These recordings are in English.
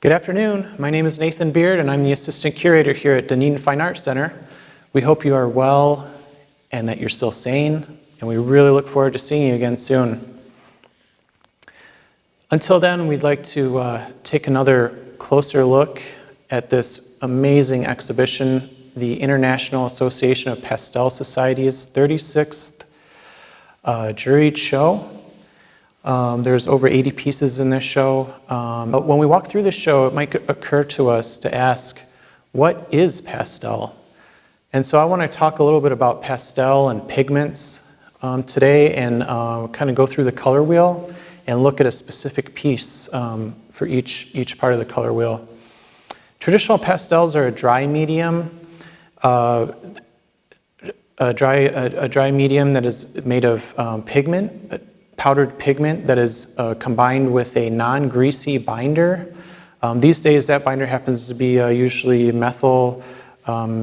Good afternoon. My name is Nathan Beard, and I'm the Assistant Curator here at Dunedin Fine Art Center. We hope you are well and that you're still sane, and we really look forward to seeing you again soon. Until then, we'd like to take another closer look at this amazing exhibition, the International Association of Pastel Society's 36th Juried show. There's over 80 pieces in this show. But when we walk through this show, it might occur to us to ask, what is pastel? And so I want to talk a little bit about pastel and pigments today, and kind of go through the color wheel and look at a specific piece for each part of the color wheel. Traditional pastels are a dry medium, a dry medium that is made of pigment, powdered pigment that is combined with a non-greasy binder. These days that binder happens to be usually methyl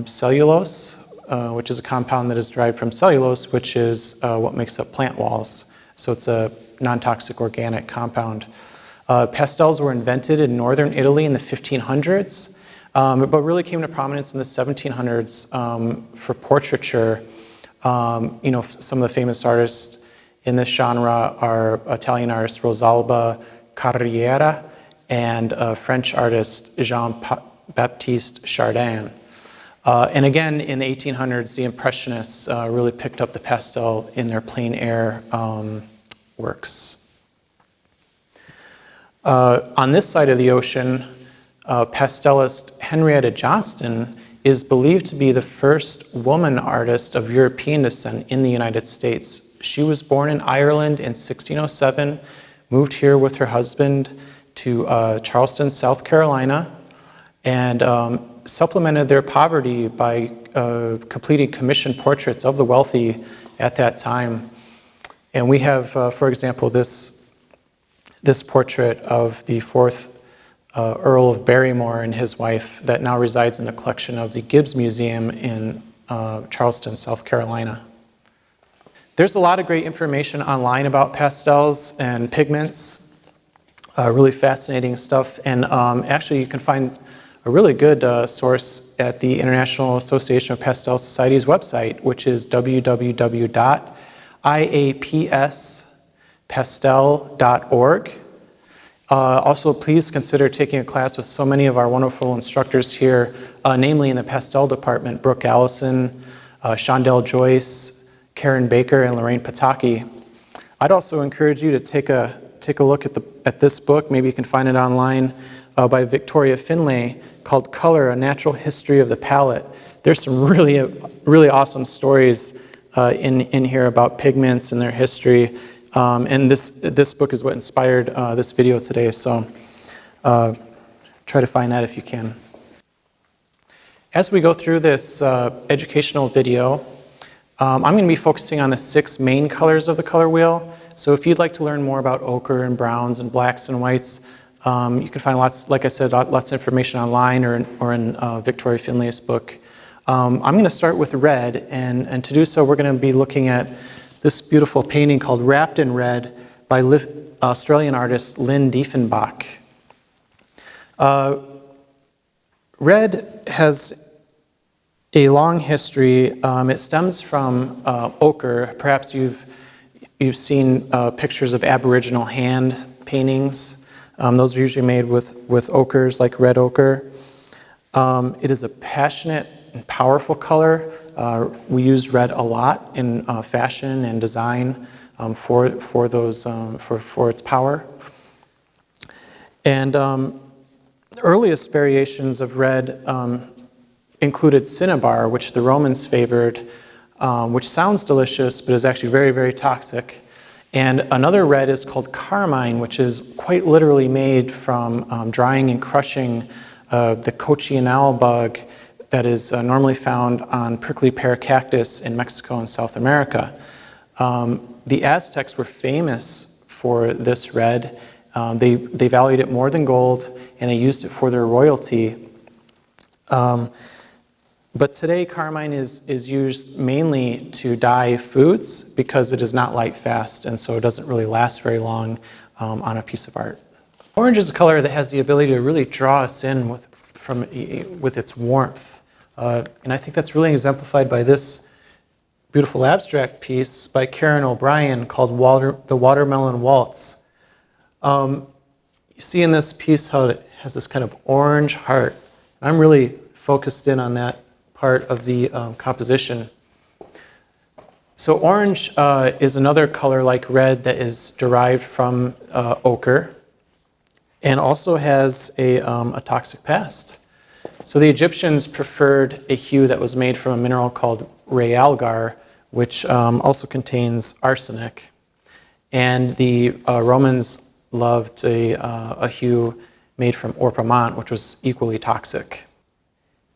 cellulose, which is a compound that is derived from cellulose, which is what makes up plant walls. So it's a non-toxic organic compound. Pastels were invented in northern Italy in the 1500s, but really came to prominence in the 1700s for portraiture. Some of the famous artists in this genre are Italian artist Rosalba Carriera and French artist Jean-Baptiste Chardin. And again, in the 1800s, the Impressionists really picked up the pastel in their plein air works. On this side of the ocean, pastelist Henrietta Johnston is believed to be the first woman artist of European descent in the United States. She was born in Ireland in 1607, moved here with her husband to Charleston, South Carolina, and supplemented their poverty by completing commissioned portraits of the wealthy at that time. And we have, for example, this portrait of the 4th Earl of Barrymore and his wife that now resides in the collection of the Gibbs Museum in Charleston, South Carolina. There's a lot of great information online about pastels and pigments, really fascinating stuff. And actually you can find a really good source at the International Association of Pastel Society's website, which is www.iapspastel.org. Also, please consider taking a class with so many of our wonderful instructors here, namely in the pastel department, Brooke Allison, Shondell Joyce, Karen Baker, and Lorraine Pataki. I'd also encourage you to take a look at this book. Maybe you can find it online by Victoria Finlay, called Color: A Natural History of the Palette. There's some really awesome stories in here about pigments and their history. And this book is what inspired this video today, so try to find that if you can. As we go through this educational video, I'm going to be focusing on the 6 main colors of the color wheel. So if you'd like to learn more about ochre and browns and blacks and whites, you can find lots, like I said, lots of information online or in Victoria Finlay's book. I'm going to start with red, and to do so, we're going to be looking at this beautiful painting called Wrapped in Red by Australian artist Lynn Diefenbach. Red has a long history. It stems from ochre. Perhaps you've seen pictures of Aboriginal hand paintings. Those are usually made with ochres, like red ochre. It is a passionate and powerful color. We use red a lot in fashion and design for its power. And the earliest variations of red included cinnabar, which the Romans favored, which sounds delicious, but is actually very, very toxic. And another red is called carmine, which is quite literally made from drying and crushing the cochineal bug that is normally found on prickly pear cactus in Mexico and South America. The Aztecs were famous for this red. They valued it more than gold, and they used it for their royalty. But today, carmine is used mainly to dye foods because it is not light fast, and so it doesn't really last very long on a piece of art. Orange is a color that has the ability to really draw us in with its warmth. And I think that's really exemplified by this beautiful abstract piece by Karen O'Brien called The Watermelon Waltz. You see in this piece how it has this kind of orange heart. I'm really focused in on that part of the composition. So orange is another color like red that is derived from ochre and also has a toxic past. So the Egyptians preferred a hue that was made from a mineral called realgar, which also contains arsenic. And the Romans loved a hue made from orpiment, which was equally toxic.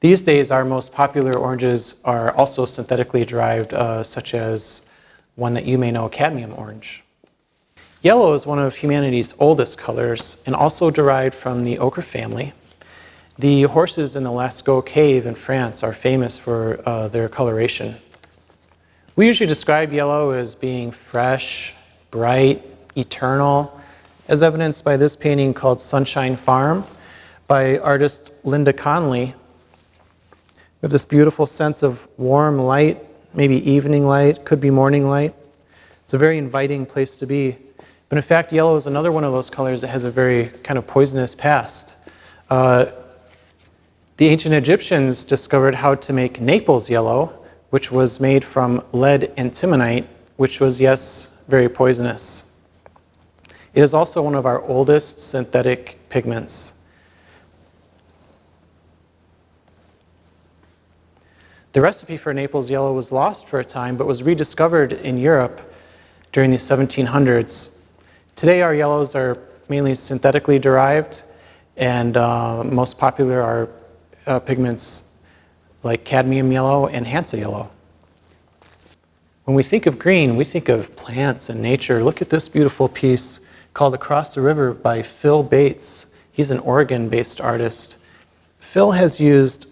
These days, our most popular oranges are also synthetically derived, such as one that you may know, cadmium orange. Yellow is one of humanity's oldest colors and also derived from the ochre family. The horses in the Lascaux cave in France are famous for their coloration. We usually describe yellow as being fresh, bright, eternal, as evidenced by this painting called Sunshine Farm by artist Linda Conley. We have this beautiful sense of warm light, maybe evening light, could be morning light. It's a very inviting place to be. But in fact, yellow is another one of those colors that has a very kind of poisonous past. The ancient Egyptians discovered how to make Naples yellow, which was made from lead antimonite, which was, yes, very poisonous. It is also one of our oldest synthetic pigments. The recipe for Naples yellow was lost for a time, but was rediscovered in Europe during the 1700s. Today, our yellows are mainly synthetically derived, and most popular are pigments like cadmium yellow and Hansa yellow. When we think of green, we think of plants and nature. Look at this beautiful piece called Across the River by Phil Bates. He's an Oregon-based artist. Phil has used,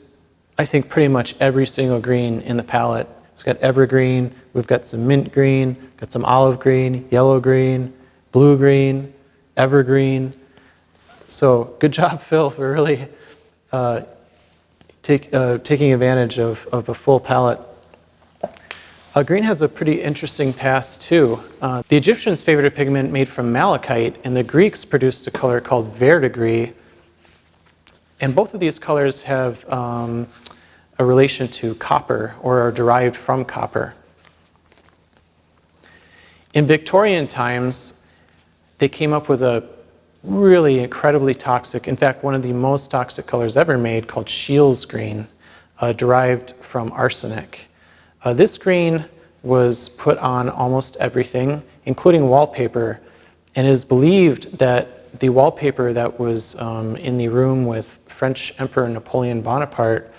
I think, pretty much every single green in the palette. It's got evergreen, we've got some mint green, got some olive green, yellow green, blue green, evergreen. So good job, Phil, for really taking advantage of a full palette. Green has a pretty interesting past too. The Egyptians favored a pigment made from malachite, and the Greeks produced a color called verdigris. And both of these colors have a relation to copper, or are derived from copper. In Victorian times, they came up with a really incredibly toxic, in fact, one of the most toxic colors ever made, called Scheele's green, derived from arsenic. This green was put on almost everything, including wallpaper, and it is believed that the wallpaper that was in the room with French Emperor Napoleon Bonaparte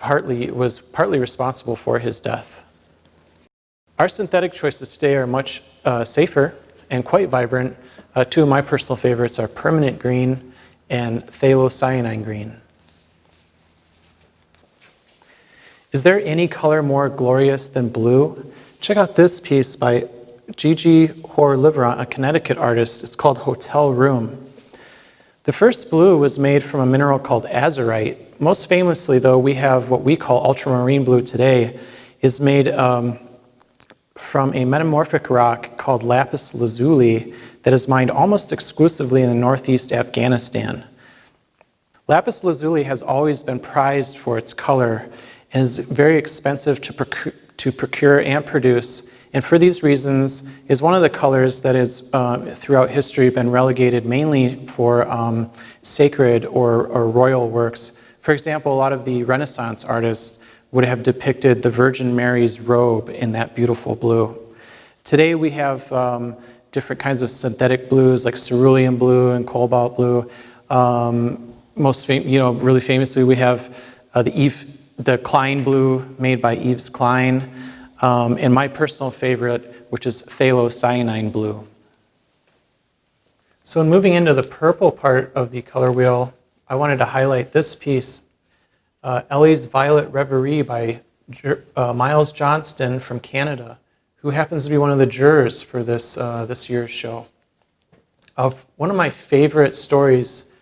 was partly responsible for his death. Our synthetic choices today are much safer and quite vibrant. Two of my personal favorites are permanent green and phthalocyanine green. Is there any color more glorious than blue? Check out this piece by Gigi Hoare-Livrant, a Connecticut artist. It's called Hotel Room. The first blue was made from a mineral called azurite. Most famously, though, we have what we call ultramarine blue today, is made from a metamorphic rock called lapis lazuli that is mined almost exclusively in the northeast Afghanistan. Lapis lazuli has always been prized for its color and is very expensive to procure and produce, and for these reasons is one of the colors that has throughout history been relegated mainly for sacred or royal works. For example, a lot of the Renaissance artists would have depicted the Virgin Mary's robe in that beautiful blue. Today we have different kinds of synthetic blues like cerulean blue and cobalt blue. Really famously, we have the Klein blue made by Yves Klein, and my personal favorite, which is phthalocyanine blue. So in moving into the purple part of the color wheel, I wanted to highlight this piece, Ellie's Violet Reverie by Miles Johnston from Canada, who happens to be one of the jurors for this year's show. One of my favorite stories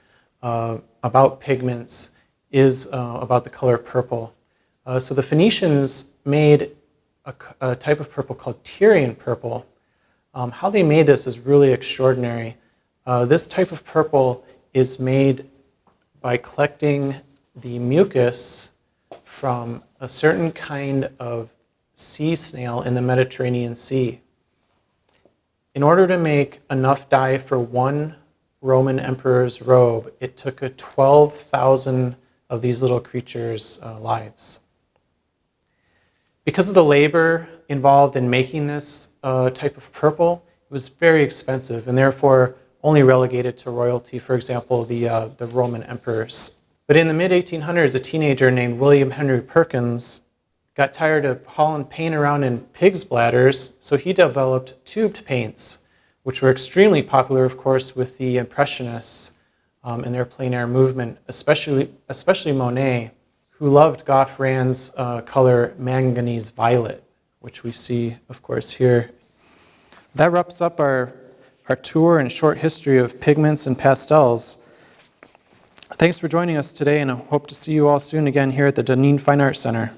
about pigments is about the color purple. So the Phoenicians made a type of purple called Tyrian purple. How they made this is really extraordinary. This type of purple is made by collecting the mucus from a certain kind of sea snail in the Mediterranean Sea. In order to make enough dye for one Roman emperor's robe, it took 12,000 of these little creatures' lives. Because of the labor involved in making this type of purple, it was very expensive and therefore only relegated to royalty, for example, the Roman emperors. But in the mid-1800s, a teenager named William Henry Perkins got tired of hauling paint around in pig's bladders, so he developed tubed paints, which were extremely popular, of course, with the Impressionists in their plein air movement, especially Monet, who loved Gough Rand's color manganese violet, which we see, of course, here. That wraps up our tour and short history of pigments and pastels. Thanks for joining us today, and I hope to see you all soon again here at the Dunedin Fine Art Center.